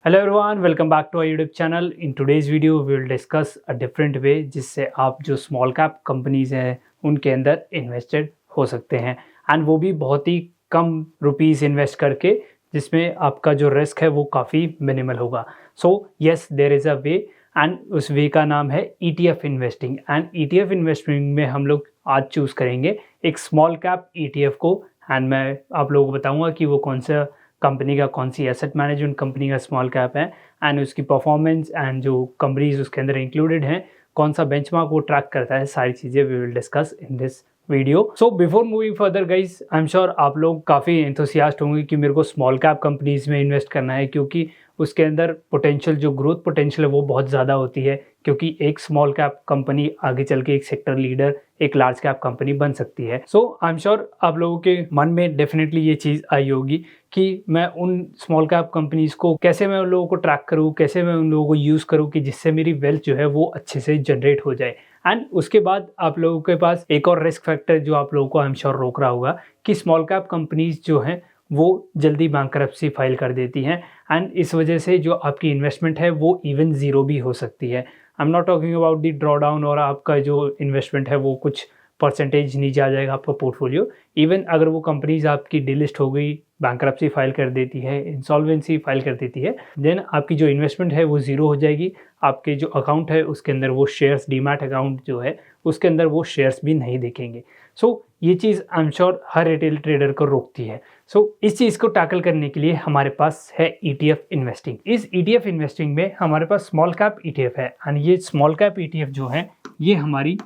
Hello everyone, welcome back to our YouTube channel. In today's video we will discuss a different way जिससे आप जो small cap companies हैं उनके अंदर invested हो सकते हैं, एंड वो भी बहुत ही कम रुपीस इन्वेस्ट करके, जिसमें आपका जो रिस्क है वो काफ़ी मिनिमल होगा। So yes, there is a way, and उस वे का नाम है ETF investing. And ETF investing में हम लोग आज चूज़ करेंगे एक स्मॉल कैप ETF को, एंड मैं आप लोगों को बताऊँगा कि वो कौन सा कंपनी का, कौन सी एसेट मैनेजमेंट कंपनी का स्मॉल कैप है, एंड उसकी परफॉर्मेंस एंड जो कंपनीज उसके अंदर इंक्लूडेड हैं, कौन सा बेंचमार्क वो ट्रैक करता है, सारी चीज़ें we will discuss in this video. So before moving further guys, I am sure आप लोग काफ़ी एंथुसियास्ट होंगे कि मेरे को स्मॉल कैप कंपनीज में इन्वेस्ट करना है, क्योंकि उसके अंदर पोटेंशियल, जो ग्रोथ पोटेंशियल है वो बहुत ज़्यादा होती है, क्योंकि एक स्मॉल कैप कंपनी आगे चल के एक सेक्टर लीडर, एक लार्ज कैप कंपनी बन सकती है। सो आई एम श्योर आप लोगों के मन में डेफिनेटली ये चीज़ आई होगी कि मैं उन स्मॉल कैप कंपनीज को कैसे, मैं उन लोगों को ट्रैक करूँ, कैसे मैं उन लोगों को यूज़ करूँ कि जिससे मेरी वेल्थ जो है वो अच्छे से जनरेट हो जाए। एंड उसके बाद आप लोगों के पास एक और रिस्क फैक्टर जो आप लोगों को आई एम श्योर रोक रहा होगा कि स्मॉल कैप कंपनीज जो हैं वो जल्दी बैंकरप्सी फाइल कर देती हैं, एंड इस वजह से जो आपकी इन्वेस्टमेंट है वो इवन ज़ीरो भी हो सकती है। I am not talking about the draw down, और आपका जो इन्वेस्टमेंट है वो कुछ परसेंटेज नीचे आ जाएगा आपका पोर्टफोलियो। इवन अगर वो कंपनीज आपकी डिलिस्ट हो गई, बैंकरप्सी फाइल कर देती है, इंसॉल्वेंसी फाइल कर देती है, देन आपकी जो इन्वेस्टमेंट है वो ज़ीरो हो जाएगी। आपके जो अकाउंट है उसके अंदर वो शेयर्स, डीमैट अकाउंट जो है उसके अंदर वो शेयर्स भी नहीं दिखेंगे। सो ये चीज़ आई एम श्योर हर रिटेल ट्रेडर को रोकती है। सो इस चीज़ को टैकल करने के लिए हमारे पास है ETF इन्वेस्टिंग। इस ETF इन्वेस्टिंग में हमारे पास स्मॉल कैप ETF है, एंड ये स्मॉल कैप ETF जो है ये हमारी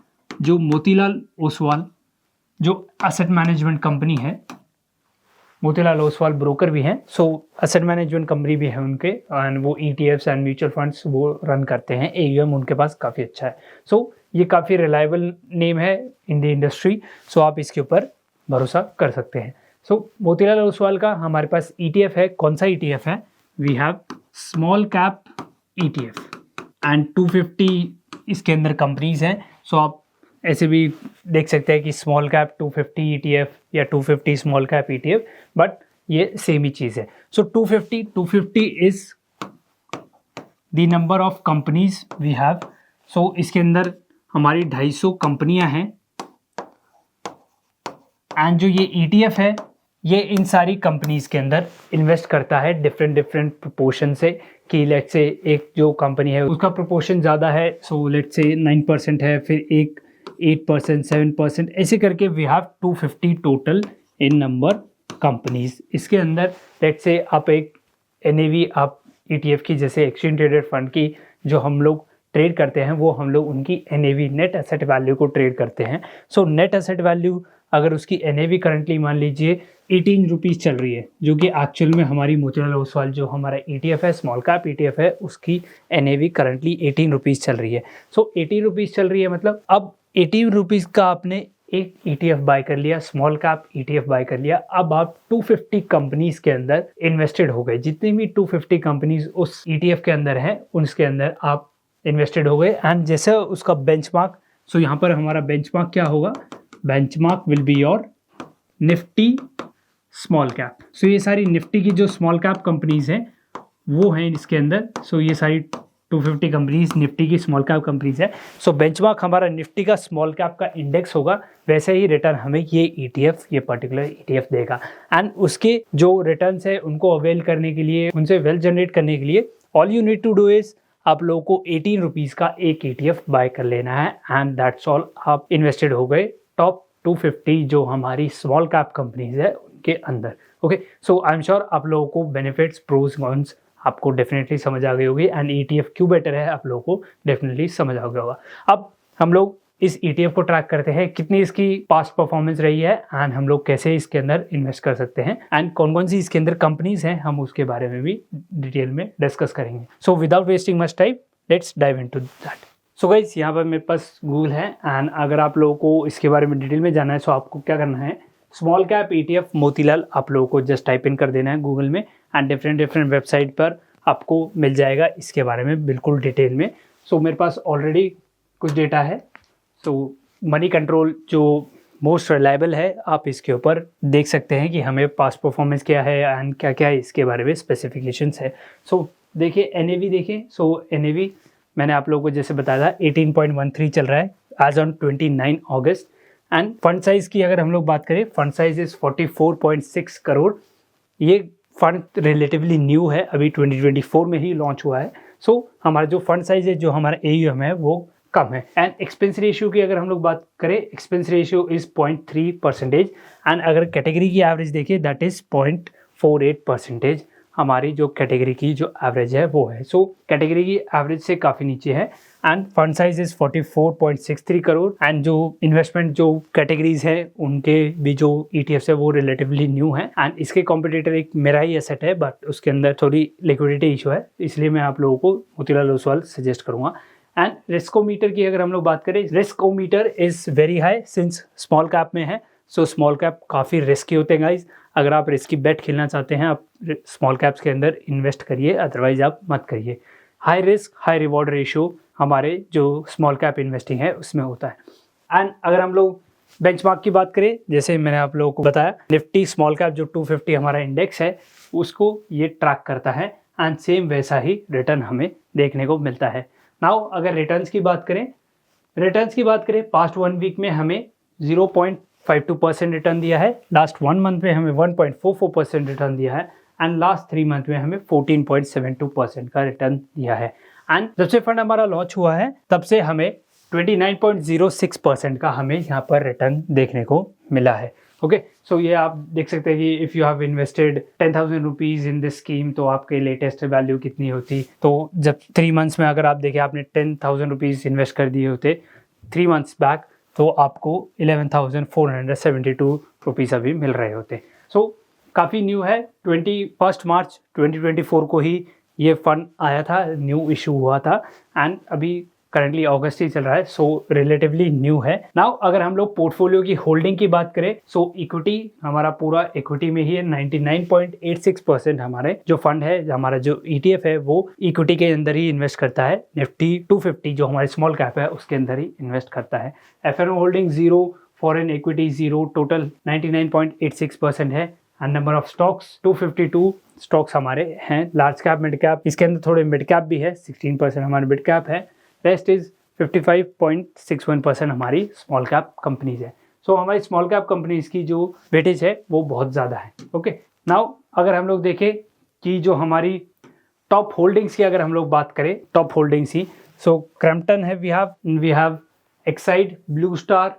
जो मोतीलाल ओसवाल जो एसेट मैनेजमेंट कंपनी है, मोतीलाल ओसवाल ब्रोकर भी हैं, सो एसेट मैनेजमेंट कंपनी भी है उनके, एंड वो ETFs एंड म्यूचुअल फंड्स वो रन करते हैं। AUM उनके पास काफ़ी अच्छा है। सो ये काफ़ी रिलायबल नेम है इन द इंडस्ट्री, सो आप इसके ऊपर भरोसा कर सकते हैं। सो मोतीलाल ओसवाल का हमारे पास ETF है। कौन सा ETF है? We have small cap ETF, and 250 इसके अंदर कंपनीज हैं। सो आप ऐसे भी देख सकते हैं कि स्मॉल कैप 250 ETF या 250 स्मॉल कैप ETF, बट ये सेम ही चीज़ है। So 250 is the number of companies we have. So इसके अंदर हमारी 250 कंपनियां हैं, एंड जो ये ETF है ये इन सारी कंपनीज के अंदर इन्वेस्ट करता है डिफरेंट प्रोपोर्शन से, कि लेट्स से एक जो कंपनी है उसका प्रोपोर्शन ज़्यादा है, सो लेट्स से 9% है, फिर एक 8%, 7%, ऐसे करके we have 250 total in number companies. इसके अंदर लेट्स से आप एक NAV, आप ETF की, जैसे एक्सचेंज ट्रेडेड फंड की जो हम लोग ट्रेड करते हैं, वो हम लोग उनकी NAV, नेट एसेट वैल्यू को ट्रेड करते हैं। सो नेट एसेट वैल्यू अगर उसकी NAV करंटली मान लीजिए 18 रुपीज़ चल रही है, जो कि एक्चुअल में हमारी मोतीलाल ओसवाल जो हमारा ETF है, स्मॉल कैप ETF है, उसकी NAV करंटली 18 रुपीज़ चल रही है। सो 18 रुपीज़ चल रही है, मतलब अब 18 रुपीज़ का आपने एक ETF बाय कर लिया, स्मॉल कैप ETF बाय कर लिया। अब आप 250 कंपनीज के अंदर इन्वेस्टेड हो गए। जितनी भी 250 कंपनीज उस ETF के अंदर हैं उसके अंदर आप इन्वेस्टेड हो गए, एंड जैसे उसका बेंचमार्क, सो यहाँ पर हमारा बेंचमार्क क्या होगा? Benchmark will be your Nifty small cap. So ये सारी निफ्टी की जो स्मॉल कैप कंपनीज हैं वो हैं इसके अंदर। सो ये सारी 250 कंपनीज निफ्टी की स्मॉल कैप कंपनीज है। सो बेंचमार्क हमारा निफ्टी का स्मॉल कैप का इंडेक्स होगा, वैसे ही रिटर्न हमें ये ETF, ये पर्टिकुलर ETF देगा। एंड उसके जो रिटर्न्स है उनको अवेल करने के लिए, उनसे वेल्थ जनरेट करने के लिए, all you need to do is आप लोगों को 18 रुपीज़ का एक ETF बाय कर लेना है, एंड दैट्स ऑल। आप इन्वेस्टेड हो गए टॉप 250 जो हमारी स्मॉल कैप कंपनीज है उनके अंदर। Okay, so I am sure आप लोगों को बेनिफिट्स, प्रोज, कॉन्स आपको डेफिनेटली समझ आ गई होगी, एंड ETF क्यों बेटर है आप लोगों को डेफिनेटली समझ आ गया होगा। अब हम लोग इस ETF को ट्रैक करते हैं, कितनी इसकी पास्ट परफॉर्मेंस रही है, एंड हम लोग कैसे इसके अंदर इन्वेस्ट कर सकते हैं, एंड कौन कौन सी इसके अंदर कंपनीज हैं, हम उसके बारे में भी डिटेल में डिस्कस करेंगे। So without wasting much time, let's dive into that. So guys, यहाँ पर मेरे पास गूगल है, एंड अगर आप लोगों को इसके बारे में डिटेल में जानना है, सो आपको क्या करना है, स्मॉल कैप ETF मोतीलाल आप लोगों को जस्ट टाइप इन कर देना है गूगल में, एंड डिफरेंट वेबसाइट पर आपको मिल जाएगा इसके बारे में बिल्कुल डिटेल में। सो मेरे पास ऑलरेडी कुछ डेटा है। सो मनी कंट्रोल जो मोस्ट रिलायबल है। आप इसके ऊपर देख सकते हैं कि हमें पास्ट परफॉर्मेंस क्या है एंड क्या क्या इसके बारे में स्पेसिफिकेशंस है। सो देखिए NAV देखें। सो NAV मैंने आप लोगों को जैसे बताया था 18.13 चल रहा है एज ऑन 29 अगस्त। एंड फंड साइज की अगर हम लोग बात करें, फंड साइज इज 44.6 करोड़। ये फंड रिलेटिवली न्यू है, अभी 2024 में ही लॉन्च हुआ है। सो हमारा जो फंड साइज है, जो हमारा AUM है वो कम है। एंड एक्सपेंस रेशियो की अगर हम लोग बात करें, एक्सपेंस रेशियो इज 0.3%। एंड अगर कैटेगरी की एवरेज देखिए दैट इज 0.48%। हमारी जो कैटेगरी की जो एवरेज है वो है। सो कैटेगरी की एवरेज से काफ़ी नीचे है। And fund size is 44.63 crore. And जो इन्वेस्टमेंट जो कैटेगरीज है उनके भी जो ETFs है वो रिलेटिवली न्यू है। एंड इसके कॉम्पिटिटर एक मेरा ही एसेट है, बट उसके अंदर थोड़ी लिक्विडिटी इशू है, इसलिए मैं आप लोगों को मोतीलाल ओसवाल सजेस्ट करूंगा। एंड रिस्कोमीटर की अगर हम लोग बात करें, riskometer is very high since small cap में है। सो स्मॉल कैप काफ़ी रिस्की होते हैं गाइज। अगर आप रिस्की बेट खेलना चाहते हैं, आप स्मॉल कैप्स के अंदर इन्वेस्ट करिए, अदरवाइज आप मत करिए। High risk high reward ratio हमारे जो स्मॉल कैप इन्वेस्टिंग है उसमें होता है। एंड अगर हम लोग बेंचमार्क की बात करें, जैसे मैंने आप लोगों को बताया, निफ्टी स्मॉल कैप जो 250 हमारा इंडेक्स है उसको ये ट्रैक करता है। एंड सेम वैसा ही रिटर्न हमें देखने को मिलता है। नाउ अगर रिटर्न्स की बात करें, पास्ट 1 वीक में हमें 0.52% रिटर्न दिया है, लास्ट 1 मंथ में हमें 1.44% रिटर्न दिया है, एंड लास्ट 3 मंथ में हमें 14.72% का रिटर्न दिया है। एंड जब से फंड हमारा लॉन्च हुआ है तब से हमें 29.06% का हमें यहाँ पर रिटर्न देखने को मिला है। ओके, सो ये आप देख सकते हैं कि if you have invested 10,000 rupees in this scheme तो आपके लेटेस्ट वैल्यू कितनी होती। तो जब 3 मंथ्स में अगर आप देखें आपने 10,000 रुपीज़ इन्वेस्ट कर दिए होते 3 मंथ्स बैक, तो आपको 11,472 रुपीज़ अभी मिल रहे होते। सो काफ़ी न्यू है। 21 मार्च 2024 को ही ये फंड आया था, न्यू इशू हुआ था। एंड अभी करंटली अगस्त ही चल रहा है, सो रिलेटिवली न्यू है। नाउ अगर हम लोग पोर्टफोलियो की होल्डिंग की बात करें, सो इक्विटी हमारा पूरा इक्विटी में ही है। 99.86% हमारे जो फंड है, हमारा जो ETF है वो इक्विटी के अंदर ही इन्वेस्ट करता है। निफ्टी 250 जो हमारे स्मॉल कैप है उसके अंदर ही इन्वेस्ट करता है। FNO holding 0, foreign equity 0, total 99.86% है। And number of stocks 252 stocks हमारे हैं। लार्ज कैप मिड कैप, इसके अंदर थोड़े मिड कैप भी है, 16% हमारे मिड कैप है। रेस्ट इज 55.61% हमारी स्मॉल कैप कंपनीज है। सो हमारी स्मॉल कैप कंपनीज की जो वेटेज है वो बहुत ज़्यादा है। ओके, नाउ अगर हम लोग देखें कि जो हमारी टॉप होल्डिंग्स की अगर हम लोग बात करें, टॉप होल्डिंग्स ही, सो क्रैम्पटन है, we have Exide, Blue Star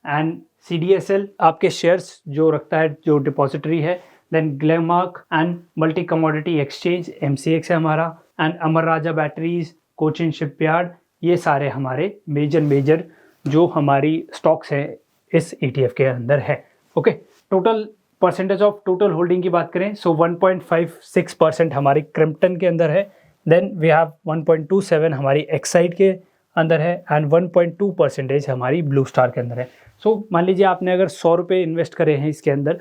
and CDSL आपके शेयर्स जो रखता है, जो डिपॉजिटरी है। Then Glenmark and Multi Commodity Exchange MCX है हमारा। एंड अमर राजा बैटरीज, कोचिन शिपयार्ड, ये सारे हमारे मेजर जो हमारी स्टॉक्स है इस ETF के अंदर है। Okay, total percentage of total holding की बात करें, सो 1.56% हमारी क्रैम्पटन के अंदर है। देन वी हैव 1.27 हमारी एक्साइड के अंदर है एंड 1.2% हमारी ब्लू स्टार के अंदर है। सो मान लीजिए आपने अगर 100 रुपये इन्वेस्ट करे हैं इसके अंदर,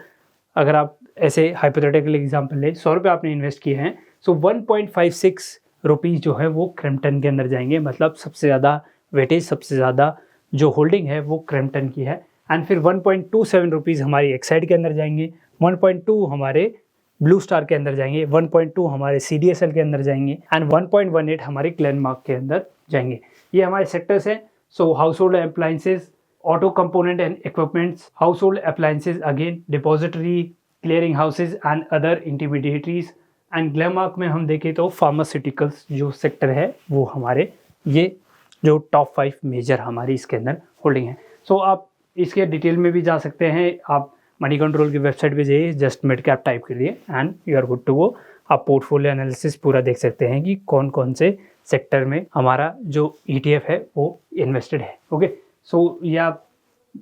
अगर आप ऐसे हाइपोथेटिकल एग्जांपल लें, 100 रुपये आपने इन्वेस्ट किए हैं, सो 1.56 रुपीज़ जो है वो क्रैम्पटन के अंदर जाएंगे। मतलब सबसे ज़्यादा वेटेज, सबसे ज़्यादा जो होल्डिंग है वो क्रैम्पटन की है। एंड फिर 1.27 रुपीज़ हमारी एक्साइड के अंदर जाएंगे, 1.2 हमारे ब्लू स्टार के अंदर जाएंगे, 1.2 हमारे CDSL के अंदर जाएंगे एंड 1.18 हमारे ग्लेनमार्क के अंदर जाएंगे। ये हमारे सेक्टर्स हैं। So household appliances, auto component and equipments, household appliances again, depository, clearing houses and other intermediaries. And Glenmark में हम देखें तो फार्मास्यूटिकल्स जो सेक्टर है वो हमारे ये जो टॉप 5 मेजर हमारी इसके अंदर होल्डिंग है। सो आप इसके डिटेल में भी जा सकते हैं, आप मनी कंट्रोल की वेबसाइट पे जाइए, जस्ट मिड कैप टाइप करिए and you are good to go. आप पोर्टफोलियो एनालिसिस पूरा देख सकते हैं कि कौन कौन से सेक्टर में हमारा जो ETF है वो इन्वेस्टेड है। ओके, सो ये आप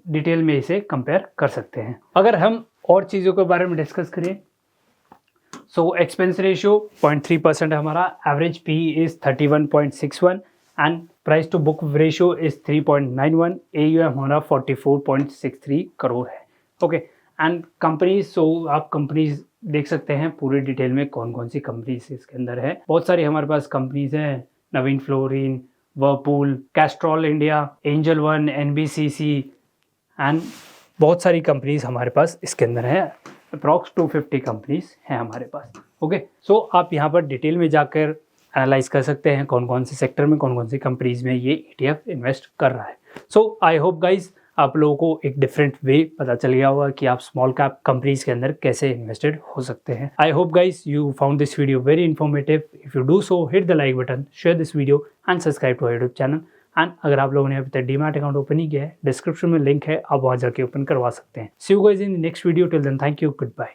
डिटेल में इसे कंपेयर कर सकते हैं। अगर हम और चीज़ों के बारे में डिस्कस करें, सो एक्सपेंस रेशियो 0.3% हमारा, average PE is 31.61 and price to book ratio is 3.91, AUM हमारा 44.63 करोड़ है। ओके, एंड कंपनीज, सो आप कंपनीज देख सकते हैं पूरे डिटेल में कौन कौन सी कंपनीज इसके अंदर है। बहुत सारी हमारे पास कंपनीज हैं, Navin Fluorine, Whirlpool, Castrol India, Angel One, NBCC and बहुत सारी कंपनीज हमारे पास इसके अंदर है, अप्रॉक्स 250 कंपनीज हैं हमारे पास। ओके, सो आप यहाँ पर डिटेल में जाकर एनालाइज कर सकते हैं कौन कौन से सेक्टर में कौन कौन सी कंपनीज में ये ETF इन्वेस्ट कर रहा है। सो आई होप गाइज आप लोगों को एक डिफरेंट वे पता चल गया होगा कि आप स्मॉल कैप कंपनीज के अंदर कैसे इन्वेस्टेड हो सकते हैं। I hope guys you found this video very informative. If you do so hit the like button, share this video and subscribe to our YouTube channel. And अगर आप लोगों ने अभी तक डीमैट अकाउंट ओपन नहीं किया है, डिस्क्रिप्शन में लिंक है, आप वहाँ जाके ओपन करवा सकते हैं। See you guys in the next video, till then thank you, good bye.